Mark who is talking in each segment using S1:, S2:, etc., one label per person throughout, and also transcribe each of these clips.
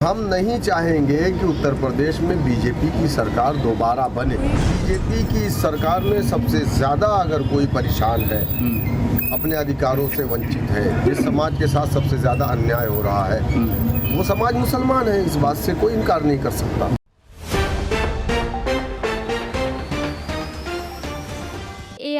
S1: हम नहीं चाहेंगे कि उत्तर प्रदेश में बीजेपी की सरकार दोबारा बने। बीजेपी की सरकार में सबसे ज़्यादा अगर कोई परेशान है, अपने अधिकारों से वंचित है, जिस समाज के साथ सबसे ज़्यादा अन्याय हो रहा है, वो समाज मुसलमान है। इस बात से कोई इनकार नहीं कर सकता।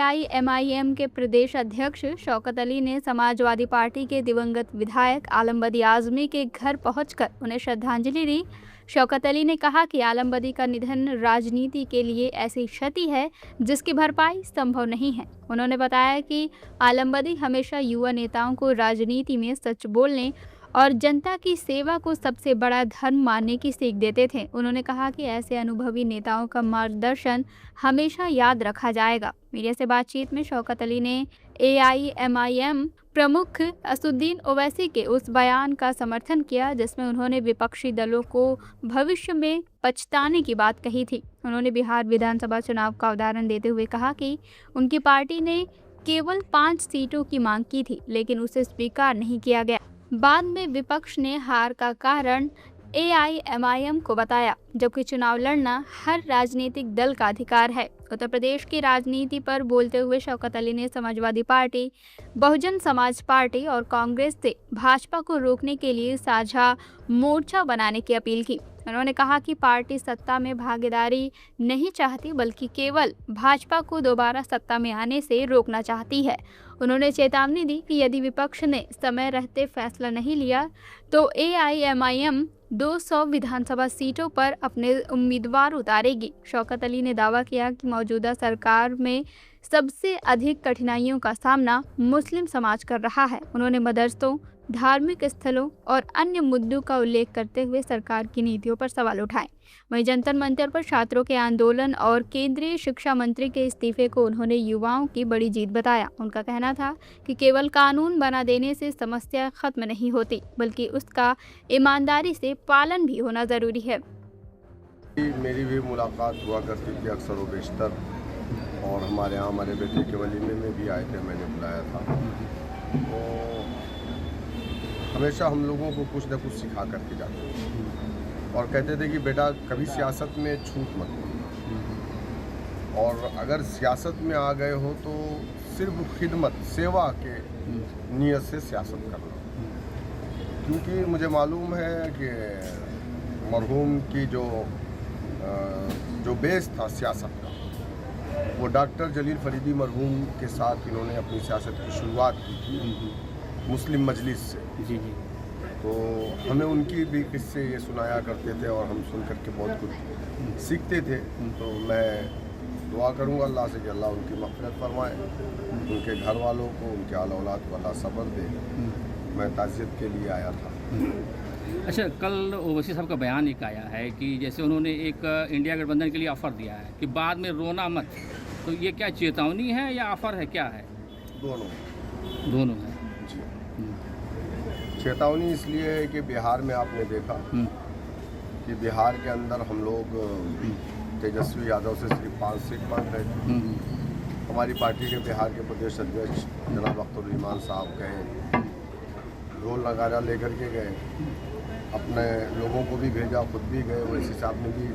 S2: AIMIM के प्रदेश अध्यक्ष शौकत अली ने समाजवादी पार्टी के दिवंगत विधायक आलम बदी आजमी के घर पहुंचकर उन्हें श्रद्धांजलि दी। शौकत अली ने कहा कि आलम बदी का निधन राजनीति के लिए ऐसी क्षति है जिसकी भरपाई संभव नहीं है। उन्होंने बताया कि आलम बदी हमेशा युवा नेताओं को राजनीति में सच बोलने और जनता की सेवा को सबसे बड़ा धर्म मानने की सीख देते थे। उन्होंने कहा कि ऐसे अनुभवी नेताओं का मार्गदर्शन हमेशा याद रखा जाएगा। मीडिया से बातचीत में शौकत अली ने AIMIM प्रमुख असुद्दीन ओवैसी के उस बयान का समर्थन किया जिसमें उन्होंने विपक्षी दलों को भविष्य में पछताने की बात कही थी। उन्होंने बिहार विधानसभा चुनाव का उदाहरण देते हुए कहा कि उनकी पार्टी ने केवल 5 सीटों की मांग की थी, लेकिन उसे स्वीकार नहीं किया गया। बाद में विपक्ष ने हार का कारण AIMIM को बताया, जबकि चुनाव लड़ना हर राजनीतिक दल का अधिकार है। उत्तर प्रदेश की राजनीति पर बोलते हुए शौकत अली ने समाजवादी पार्टी, बहुजन समाज पार्टी और कांग्रेस से भाजपा को रोकने के लिए साझा मोर्चा बनाने की अपील की। उन्होंने कहा कि पार्टी सत्ता में भागीदारी नहीं चाहती, बल्कि केवल भाजपा को दोबारा सत्ता में आने से रोकना चाहती है। उन्होंने चेतावनी दी कि यदि विपक्ष ने समय रहते फैसला नहीं लिया तो AIMIM 200 विधानसभा सीटों पर अपने उम्मीदवार उतारेगी। शौकत अली ने दावा किया कि मौजूदा सरकार में सबसे अधिक कठिनाइयों का सामना मुस्लिम समाज कर रहा है। उन्होंने मदरसों, धार्मिक स्थलों और अन्य मुद्दों का उल्लेख करते हुए सरकार की नीतियों पर सवाल उठाए। वहीं जंतर मंतर पर छात्रों के आंदोलन और केंद्रीय शिक्षा मंत्री के इस्तीफे को उन्होंने युवाओं की बड़ी जीत बताया। उनका कहना था कि केवल कानून बना देने से समस्या खत्म नहीं होती, बल्कि उसका ईमानदारी से पालन भी होना जरूरी है।
S1: मेरी भी मुलाकात हुआ करती थी अक्सर व बेशतर, और हमारे यहाँ हमारे बेटे के वलीमे में भी आए थे, मैंने बुलाया था। तो हमेशा हम लोगों को कुछ न कुछ सिखा करके जाते थे और कहते थे कि बेटा कभी सियासत में छूट मत करो, और अगर सियासत में आ गए हो तो सिर्फ खिदमत, सेवा के नियत से सियासत करना। क्योंकि मुझे मालूम है कि मरहूम की जो बेस था सियासत का, वो डॉक्टर जलील फरीदी मरहूम के साथ इन्होंने अपनी सियासत की शुरुआत की थी मुस्लिम मजलिस से। जी। तो हमें उनकी भी किस्से ये सुनाया करते थे और हम सुन करके बहुत कुछ सीखते थे। तो मैं दुआ करूँगा अल्लाह से कि अल्लाह उनकी मग़फ़िरत फरमाए, उनके घर वालों को, उनके आला औलाद को अल्लाह सब्र दे। मैं ताज़ियत के लिए आया था।
S3: अच्छा, कल ओवैसी साहब का बयान एक आया है कि जैसे उन्होंने एक इंडिया गठबंधन के लिए ऑफ़र दिया है कि बाद में रोना मत, तो ये क्या चेतावनी है या ऑफ़र है, क्या है?
S1: दोनों
S3: है।
S1: चेतावनी इसलिए है कि बिहार में आपने देखा कि बिहार के अंदर हम लोग तेजस्वी यादव से सिर्फ 5 सीट मांग रहे थे। हमारी पार्टी के बिहार के प्रदेश अध्यक्ष जनाब अख्तर ईमान साहब गए, ढोल नगारा लेकर के गए, अपने लोगों को भी भेजा, खुद भी गए, वैसे साहब ने भी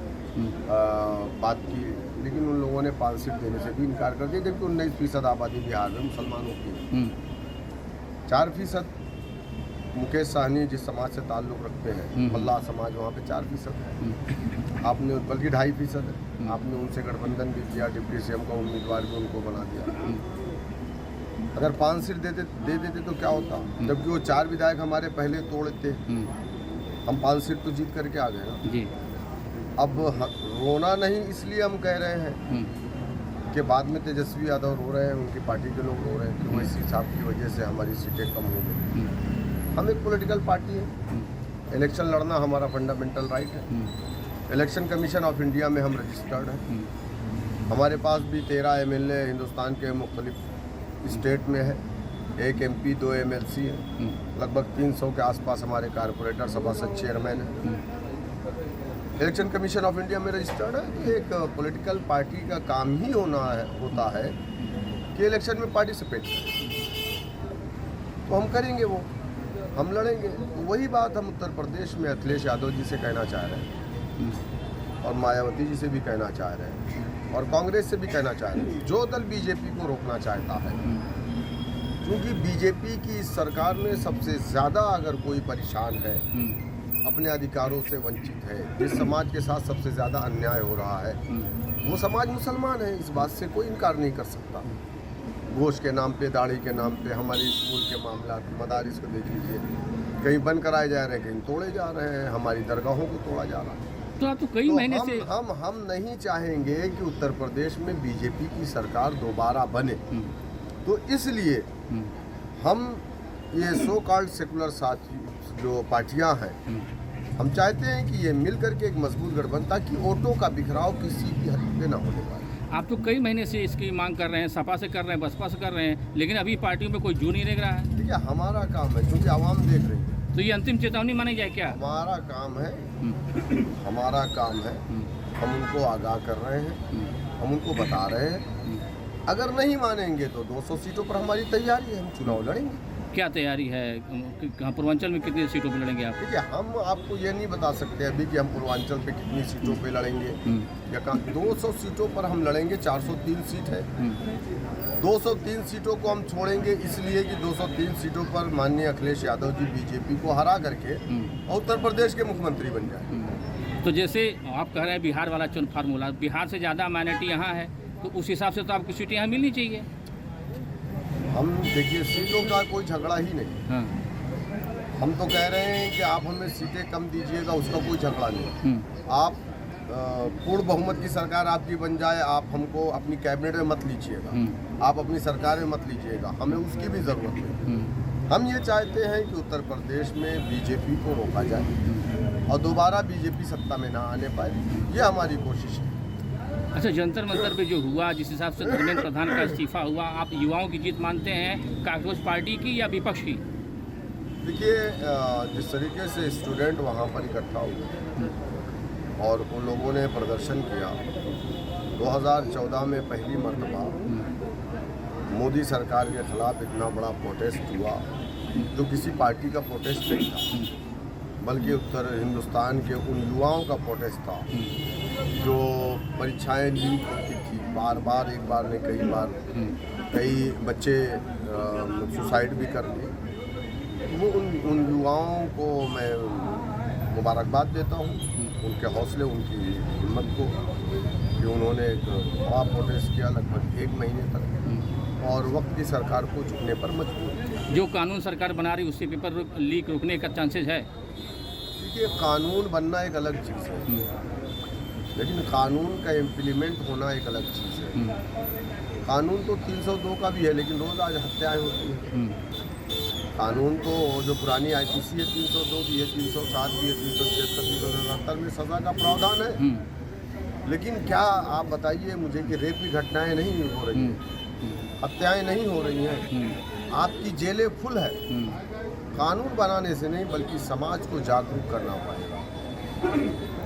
S1: बात की, लेकिन उन लोगों ने 5 सीट देने से भी इनकार कर दिया, जबकि 19% आबादी बिहार में मुसलमानों की। 4% मुकेश साहनी जिस समाज से ताल्लुक़ रखते हैं, मल्लाह समाज, वहाँ पे 4% है। आपने बल्कि 2.5% है। आपने उनसे गठबंधन भी किया, डिप्टी CM का उम्मीदवार भी उनको बना दिया। अगर 5 सीट दे देते तो क्या होता, जबकि वो 4 विधायक हमारे पहले तोड़ते, हम 5 सीट तो जीत करके आ गए ना जी। अब रोना नहीं, इसलिए हम कह रहे हैं कि बाद में तेजस्वी यादव रो रहे हैं, उनकी पार्टी के लोग रो रहे हैं कि ओवैसी साहब की वजह से हमारी सीटें कम हो गई। हम एक पॉलिटिकल पार्टी है, इलेक्शन लड़ना हमारा फंडामेंटल राइट है। इलेक्शन कमीशन ऑफ इंडिया में हम रजिस्टर्ड हैं। हमारे पास भी 13 MLA हिंदुस्तान के मुख्तलिफ स्टेट में है, 1 MP, 2 MLC है, लगभग 300 के आसपास हमारे कारपोरेटर, सभासद, चेयरमैन है। इलेक्शन कमीशन ऑफ इंडिया में रजिस्टर्ड है कि एक पॉलिटिकल पार्टी का काम ही होता है कि इलेक्शन में पार्टिसिपेट करें, तो हम करेंगे वो। हम लड़ेंगे। तो वही बात हम उत्तर प्रदेश में अखिलेश यादव जी से कहना चाह रहे हैं और मायावती जी से भी कहना चाह रहे हैं और कांग्रेस से भी कहना चाह रहे हैं। जो दल बीजेपी को रोकना चाहता है, क्योंकि बीजेपी की इस सरकार में सबसे ज़्यादा अगर कोई परेशान है, अपने अधिकारों से वंचित है, जिस समाज के साथ सबसे ज़्यादा अन्याय हो रहा है, वो समाज मुसलमान है। इस बात से कोई इनकार नहीं कर सकता। गोश्त के नाम पे, दाढ़ी के नाम पे हमारी स्कूल के मामला, मदारिस को देख लीजिए, कहीं बंद कराए जा रहे हैं, कहीं तोड़े जा रहे हैं, हमारी दरगाहों को तोड़ा जा रहा है।
S3: तो आप तो कई महीने से
S1: हम नहीं चाहेंगे कि उत्तर प्रदेश में बीजेपी की सरकार दोबारा बने। तो इसलिए हम ये सो कॉल्ड सेकुलर साथी जो पार्टियां हैं, हम चाहते हैं कि ये मिल करके एक मजबूत गठबंधन, ताकि वोटों का बिखराव किसी भी हद पे ना होने पाए।
S3: आप तो कई महीने से इसकी मांग कर रहे हैं, सपा से कर रहे हैं, बसपा से कर रहे हैं, लेकिन अभी पार्टियों में कोई जू नहीं लग रहा है।
S1: ठीक है, हमारा काम है, क्योंकि आवाम देख रही है।
S3: तो ये अंतिम चेतावनी मानी जाए क्या?
S1: हमारा काम है, हम उनको आगाह कर रहे हैं, हम उनको बता रहे हैं। अगर नहीं मानेंगे तो 200 सीटों पर हमारी तैयारी है, हम चुनाव लड़ेंगे।
S3: क्या तैयारी है? कहाँ पूर्वांचल में कितनी सीटों पर लड़ेंगे आप?
S1: ठीक है, हम आपको ये नहीं बता सकते अभी कि हम पूर्वांचल पे कितनी सीटों पे लड़ेंगे या कहाँ। 200 सीटों पर हम लड़ेंगे। 403 सीट है, 203 सीटों को हम छोड़ेंगे इसलिए कि 203 सीटों पर माननीय अखिलेश यादव जी बीजेपी को हरा करके और उत्तर प्रदेश के मुख्यमंत्री बन जाए।
S3: तो जैसे आप कह रहे हैं बिहार वाला चुन फार्मूला, बिहार से ज़्यादा माइनॉरिटी यहाँ है, तो उस हिसाब से तो आपकी सीटें यहाँ मिलनी चाहिए।
S1: हम देखिए, सीटों का कोई झगड़ा ही नहीं।
S3: हाँ।
S1: हम तो कह रहे हैं कि आप हमें सीटें कम दीजिएगा, उसका कोई झगड़ा नहीं। आप पूर्ण बहुमत की सरकार आपकी बन जाए, आप हमको अपनी कैबिनेट में मत लीजिएगा, आप अपनी सरकार में मत लीजिएगा, हमें उसकी भी ज़रूरत है। हम ये चाहते हैं कि उत्तर प्रदेश में बीजेपी को रोका जाए और दोबारा बीजेपी सत्ता में ना आने पाए, ये हमारी कोशिश है।
S3: अच्छा, जंतर मंतर पे जो हुआ, जिस हिसाब से धर्मेंद्र प्रधान का इस्तीफा हुआ, आप युवाओं की जीत मानते हैं कांग्रेस पार्टी की या विपक्ष की?
S1: देखिए, जिस तरीके से स्टूडेंट वहाँ पर इकट्ठा हुए और उन लोगों ने प्रदर्शन किया, 2014 में पहली मर्तबा मोदी सरकार के खिलाफ इतना बड़ा प्रोटेस्ट हुआ, जो किसी पार्टी का प्रोटेस्ट नहीं था, बल्कि उत्तर हिंदुस्तान के उन युवाओं का प्रोटेस्ट था जो परीक्षाएं लीक होती थी बार बार, एक बार नहीं कई बार, कई बच्चे सुसाइड भी कर लिए। वो उन युवाओं को मैं मुबारकबाद देता हूँ, उनके हौसले, उनकी हिम्मत को, कि उन्होंने एक बड़ा प्रोटेस्ट किया लगभग 1 महीने तक और वक्त की सरकार को झुकने पर मजबूर किया।
S3: जो कानून सरकार बना रही उससे पेपर लीक रुकने का चांसेस है?
S1: देखिए, कानून बनना एक अलग चीज़ है, लेकिन कानून का इम्प्लीमेंट होना एक अलग चीज़ है। कानून तो 302 का भी है, लेकिन रोज़ आज हत्याएं होती हैं। कानून तो जो पुरानी IPC है 302 भी है, 307 भी है, 376, 377 में सज़ा का प्रावधान है। लेकिन क्या आप बताइए मुझे कि रेप की घटनाएं नहीं हो रही हैं, हत्याएं नहीं हो रही हैं, आपकी जेलें फुल है। कानून बनाने से नहीं, बल्कि समाज को जागरूक करना पड़ेगा।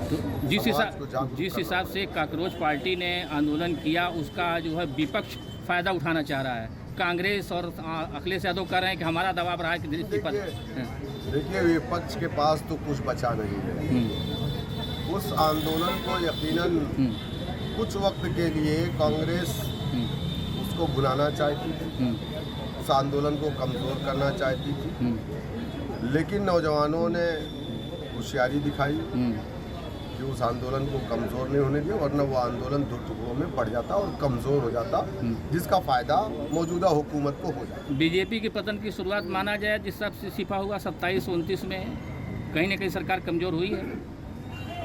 S3: तो जिस हिसाब से कांग्रेस पार्टी ने आंदोलन किया, उसका जो है विपक्ष फ़ायदा उठाना चाह रहा है। कांग्रेस और अखिलेश यादव कह रहे हैं कि हमारा दबाव रहा है कि इस्तीफा।
S1: देखिए, विपक्ष के पास तो कुछ बचा नहीं है। उस आंदोलन को यकीनन कुछ वक्त के लिए कांग्रेस उसको बुलाना चाहती थी, उस आंदोलन को कमज़ोर करना चाहती थी, लेकिन नौजवानों ने होशियारी दिखाई कि उस आंदोलन को कमज़ोर नहीं होने दिया, वरना वो आंदोलन दो टुकड़ों में पड़ जाता और कमज़ोर हो जाता, जिसका फ़ायदा मौजूदा हुकूमत को हो जाता।
S3: बीजेपी के पतन की शुरुआत माना जाए, जिस हिसाब से इस्तीफा हुआ 27-29 में, कहीं ना कहीं सरकार कमज़ोर हुई है।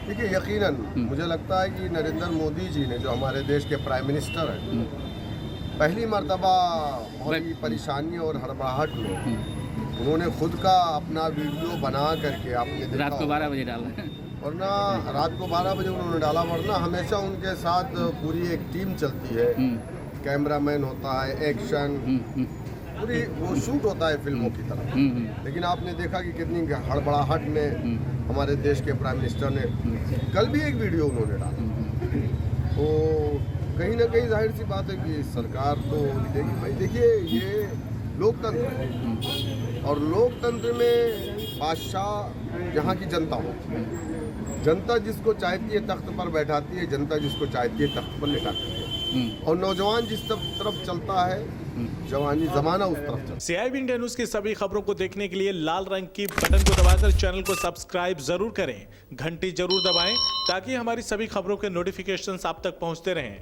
S1: देखिए, यकीनन मुझे लगता है कि नरेंद्र मोदी जी ने, जो हमारे देश के प्राइम मिनिस्टर हैं, पहली मर्तबा बहुत परेशानी और हड़बड़ाहट में उन्होंने खुद का अपना वीडियो बना करके, आपने
S3: रात को 12 बजे डाला,
S1: वरना रात को 12 बजे उन्होंने डाला, वरना हमेशा उनके साथ पूरी एक टीम चलती है, कैमरामैन होता है, एक्शन, पूरी वो शूट होता है फिल्मों की तरह। लेकिन आपने देखा कि कितनी हड़बड़ाहट में हमारे देश के प्राइम मिनिस्टर ने कल भी एक वीडियो उन्होंने डाला। तो कहीं ना कहीं जाहिर सी बात है कि सरकार तो देगी। भाई देखिए, ये लोकतंत्र है, और लोकतंत्र में बादशाह यहाँ की जनता हो। जनता जिसको चाहती है तख्त पर बैठाती है, जनता जिसको चाहती है तख्त पर लिटाती है। और नौजवान जिस तरफ चलता है, जवानी जमाना उस तरफ चलता है।
S4: CIB इंडिया न्यूज की सभी खबरों को देखने के लिए लाल रंग की बटन को दबाकर चैनल को सब्सक्राइब जरूर करें, घंटी जरूर दबाएं ताकि हमारी सभी खबरों के नोटिफिकेशंस आप तक पहुंचते रहें।